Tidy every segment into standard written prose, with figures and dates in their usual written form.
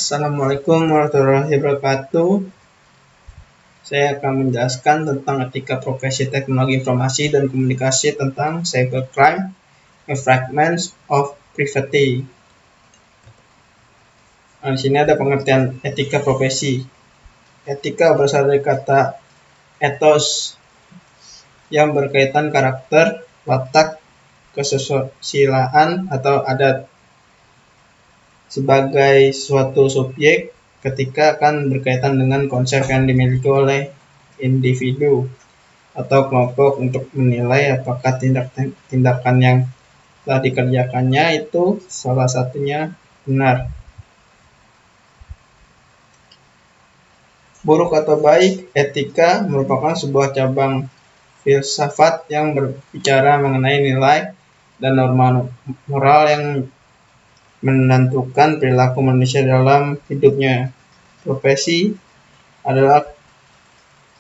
Assalamualaikum warahmatullahi wabarakatuh. Saya akan menjelaskan tentang etika profesi teknologi informasi dan komunikasi tentang cybercrime and fragments of privacy. Di sini ada pengertian etika profesi. Etika berasal dari kata ethos yang berkaitan karakter, watak, kesusilaan atau adat. Sebagai suatu subjek, ketika akan berkaitan dengan konsep yang dimiliki oleh individu atau kelompok untuk menilai apakah tindakan yang telah dikerjakannya itu salah satunya benar. Buruk atau baik, etika merupakan sebuah cabang filsafat yang berbicara mengenai nilai dan norma moral yang menentukan perilaku manusia dalam hidupnya. Profesi adalah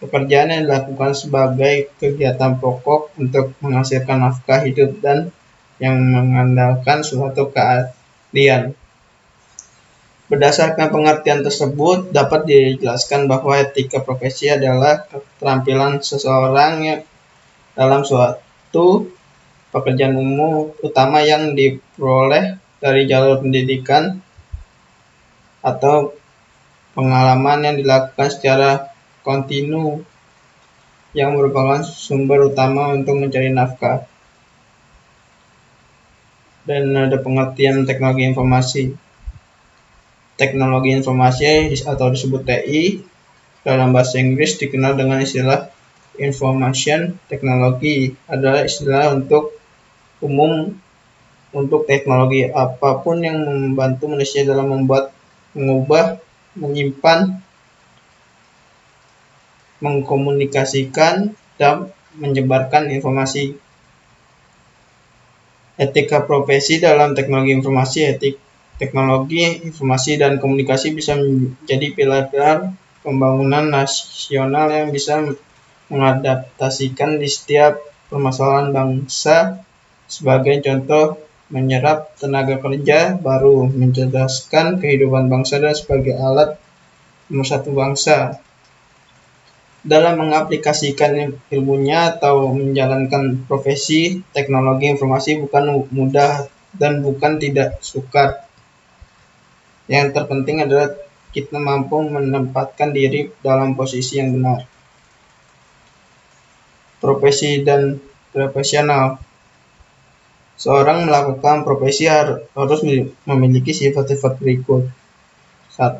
pekerjaan yang dilakukan sebagai kegiatan pokok untuk menghasilkan nafkah hidup dan yang mengandalkan suatu keahlian. Berdasarkan pengertian tersebut, dapat dijelaskan bahwa etika profesi adalah keterampilan seseorang yang dalam suatu pekerjaan umum, utama yang diperoleh dari jalur pendidikan atau pengalaman yang dilakukan secara kontinu yang merupakan sumber utama untuk mencari nafkah. Dan ada pengertian teknologi informasi. Teknologi informasi atau disebut TI dalam bahasa Inggris dikenal dengan istilah information technology, adalah istilah umum untuk teknologi apapun yang membantu manusia dalam mengubah, menyimpan, mengkomunikasikan, dan menyebarkan informasi. Etika profesi dalam teknologi informasi. Teknologi informasi dan komunikasi bisa menjadi pilar-pilar pembangunan nasional yang bisa mengadaptasikan di setiap permasalahan bangsa. Sebagai contoh, menyerap tenaga kerja baru, mencerdaskan kehidupan bangsa dan sebagai alat pemersatu bangsa. Dalam mengaplikasikan ilmunya atau menjalankan profesi, teknologi informasi bukan mudah dan bukan tidak sukar. Yang terpenting adalah kita mampu menempatkan diri dalam posisi yang benar. Profesi dan profesional. Seorang melakukan profesi harus memiliki sifat-sifat berikut. 1.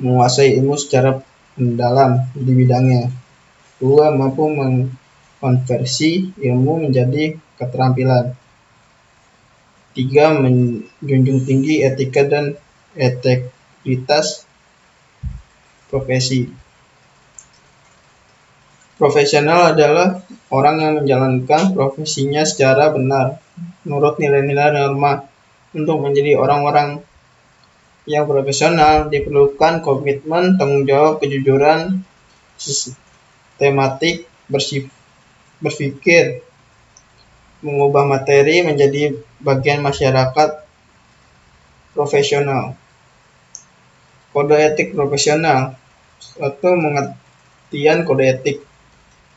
Menguasai ilmu secara mendalam di bidangnya. 2. Mampu mengkonversi ilmu menjadi keterampilan. 3. Menjunjung tinggi etika dan integritas profesi. Profesional adalah orang yang menjalankan profesinya secara benar, menurut nilai-nilai norma. Untuk menjadi orang-orang yang profesional diperlukan komitmen, tanggung jawab, kejujuran, sistematik, berpikir, mengubah materi menjadi bagian masyarakat profesional. Kode etik profesional. Suatu pengertian kode etik.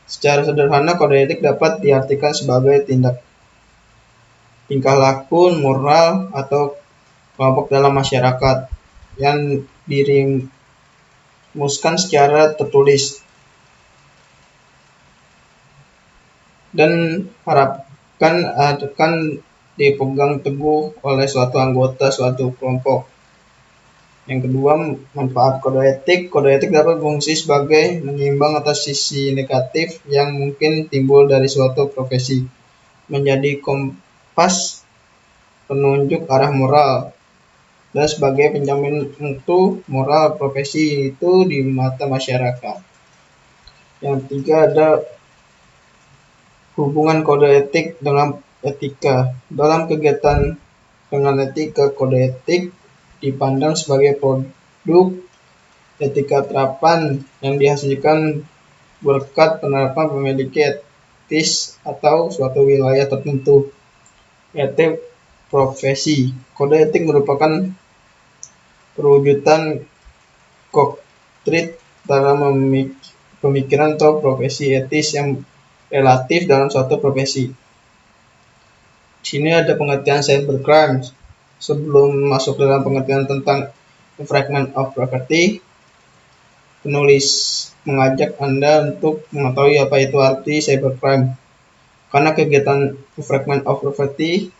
Secara sederhana, kode etik dapat diartikan sebagai tingkah laku moral atau kelompok dalam masyarakat yang dirumuskan secara tertulis dan harapkan akan dipegang teguh oleh suatu anggota suatu kelompok. Yang kedua, manfaat kode etik. Kode etik dapat berfungsi sebagai menyeimbang atas sisi negatif yang mungkin timbul dari suatu profesi, menjadi kompas penunjuk arah moral, dan sebagai penjamin mutu moral profesi itu di mata masyarakat. Yang ketiga, ada hubungan kode etik dengan etika. Dalam kegiatan dengan etika, kode etik dipandang sebagai produk etika terapan yang dihasilkan berkat penerapan memiliki etis atau suatu wilayah tertentu. Etik profesi. Kode etik merupakan perwujudan konkret dalam pemikiran atau profesi etis yang relatif dalam suatu profesi. Di sini ada pengertian cybercrime. Sebelum masuk dalam pengertian tentang infringement of property, penulis mengajak Anda untuk mengetahui apa itu arti cybercrime. Karena kegiatan infringement of property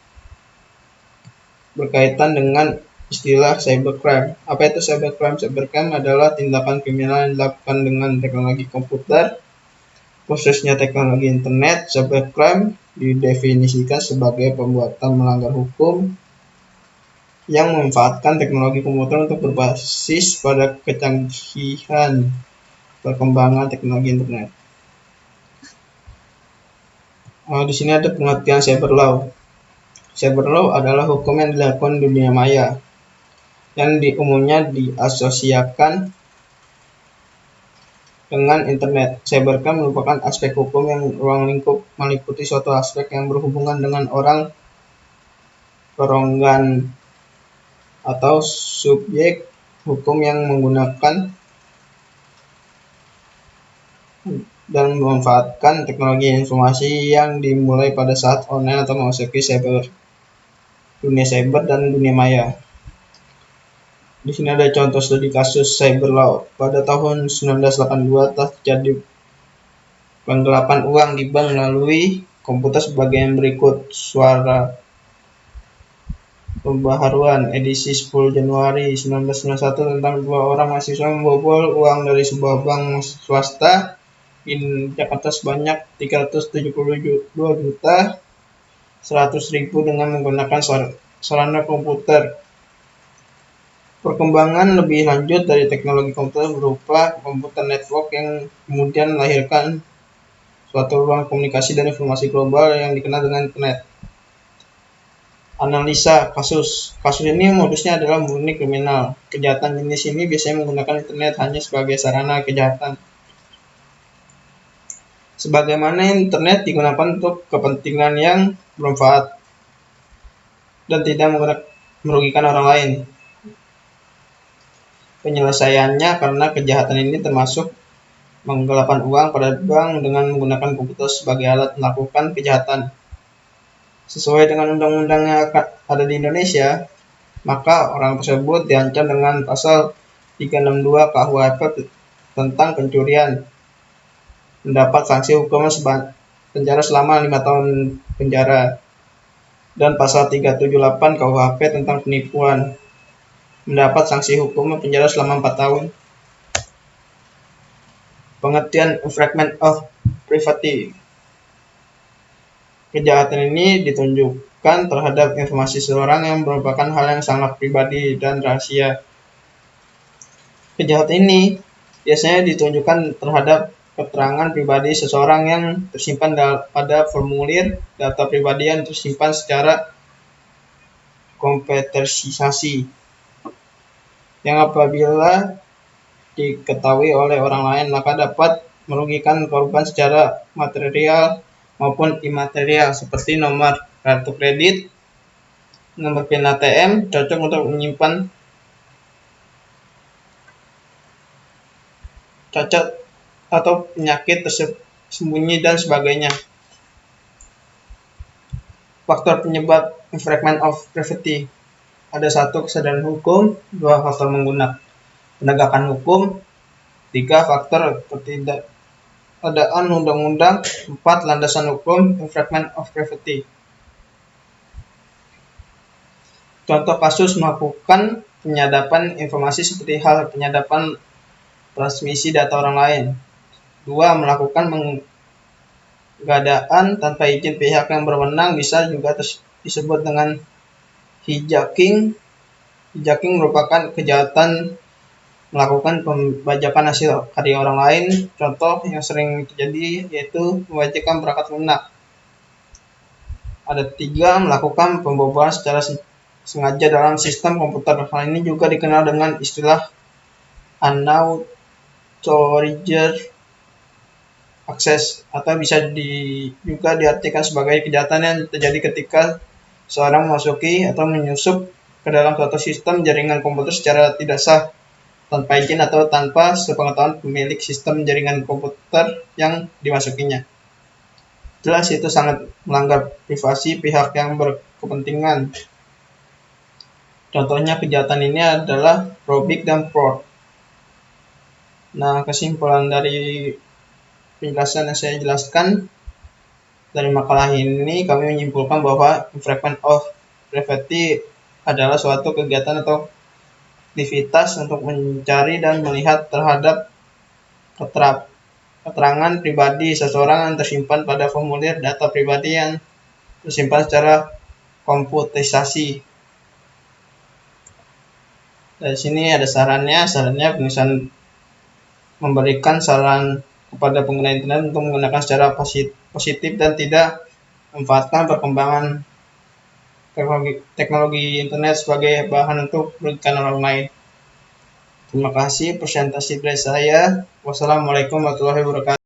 berkaitan dengan istilah cybercrime. Apa itu cybercrime? Cybercrime adalah tindakan kriminal yang dilakukan dengan teknologi komputer, khususnya teknologi internet. Cybercrime didefinisikan sebagai perbuatan melanggar hukum yang memanfaatkan teknologi komputer untuk berbasis pada kecanggihan perkembangan teknologi internet. Di sini ada pengertian cyber law. Cyber law adalah hukum yang dilakukan di dunia maya yang umumnya diasosiasikan dengan internet. Cybercrime merupakan aspek hukum yang ruang lingkup meliputi suatu aspek yang berhubungan dengan orang, peronggan, atau subjek hukum yang menggunakan dan memanfaatkan teknologi informasi yang dimulai pada saat online atau memasuki dunia cyber dan dunia maya. Di sini ada contoh studi kasus cyber law. Pada tahun 1982 telah terjadi penggelapan uang di bank melalui komputer sebagai berikut. Suara pembaharuan edisi 10 Januari 1991 tentang dua orang mahasiswa membobol uang dari sebuah bank swasta di Jakarta sebanyak 372.100.000 dengan menggunakan sarana komputer. Perkembangan lebih lanjut dari teknologi komputer berupa komputer network yang kemudian melahirkan suatu ruang komunikasi dan informasi global yang dikenal dengan internet. Analisa kasus. Kasus ini modusnya adalah murni kriminal. Kejahatan jenis ini biasanya menggunakan internet hanya sebagai sarana kejahatan. Sebagaimana internet digunakan untuk kepentingan yang bermanfaat dan tidak merugikan orang lain. Penyelesaiannya karena kejahatan ini termasuk menggelapkan uang pada bank dengan menggunakan komputer sebagai alat melakukan kejahatan. Sesuai dengan undang-undang yang ada di Indonesia, maka orang tersebut diancam dengan pasal 362 KUHP tentang pencurian, mendapat sanksi hukuman penjara selama 5 tahun penjara, dan pasal 378 KUHP tentang penipuan, mendapat sanksi hukuman penjara selama 4 tahun. Pengertian infringement of privacy. Kejahatan ini ditunjukkan terhadap informasi seseorang yang merupakan hal yang sangat pribadi dan rahasia. Kejahatan ini biasanya ditunjukkan terhadap keterangan pribadi seseorang yang tersimpan pada formulir data pribadi yang tersimpan secara komputerisasi, yang apabila diketahui oleh orang lain maka dapat merugikan korban secara material maupun imaterial, seperti nomor kartu kredit, nomor PIN ATM, cocok untuk menyimpan cacat atau penyakit tersembunyi dan sebagainya. Faktor penyebab infringement of privacy. Ada 1, kesadaran hukum, 2, faktor menggunakan penegakan hukum, 3, faktor ketidakadaan undang-undang, 4, landasan hukum infringement of privacy. Contoh kasus melakukan penyadapan informasi seperti hal penyadapan transmisi data orang lain. 2, melakukan penggandaan tanpa izin pihak yang berwenang bisa juga disebut dengan hijacking. Hijacking merupakan kejahatan melakukan pembajakan hasil karya orang lain. Contoh yang sering terjadi yaitu membajakan perangkat lunak. Ada 3, melakukan pembobolan secara sengaja dalam sistem komputer. Hal ini juga dikenal dengan istilah unauthorized access, atau bisa juga diartikan sebagai kejahatan yang terjadi ketika seorang memasuki atau menyusup ke dalam suatu sistem jaringan komputer secara tidak sah, tanpa izin atau tanpa sepengetahuan pemilik sistem jaringan komputer yang dimasukinya. Jelas itu sangat melanggar privasi pihak yang berkepentingan. Contohnya kejahatan ini adalah robbing dan fraud. Nah, kesimpulan dari penjelasan yang saya jelaskan dari makalah ini, kami menyimpulkan bahwa infringement of privacy adalah suatu kegiatan atau aktivitas untuk mencari dan melihat terhadap keterangan pribadi seseorang yang tersimpan pada formulir data pribadi yang tersimpan secara komputerisasi. Dari sini ada sarannya penulisan memberikan saran kepada pengguna internet untuk menggunakan secara positif dan tidak memanfaatkan perkembangan teknologi internet sebagai bahan untuk merugikan orang lain. Terima kasih presentasi dari saya. Wassalamualaikum warahmatullahi wabarakatuh.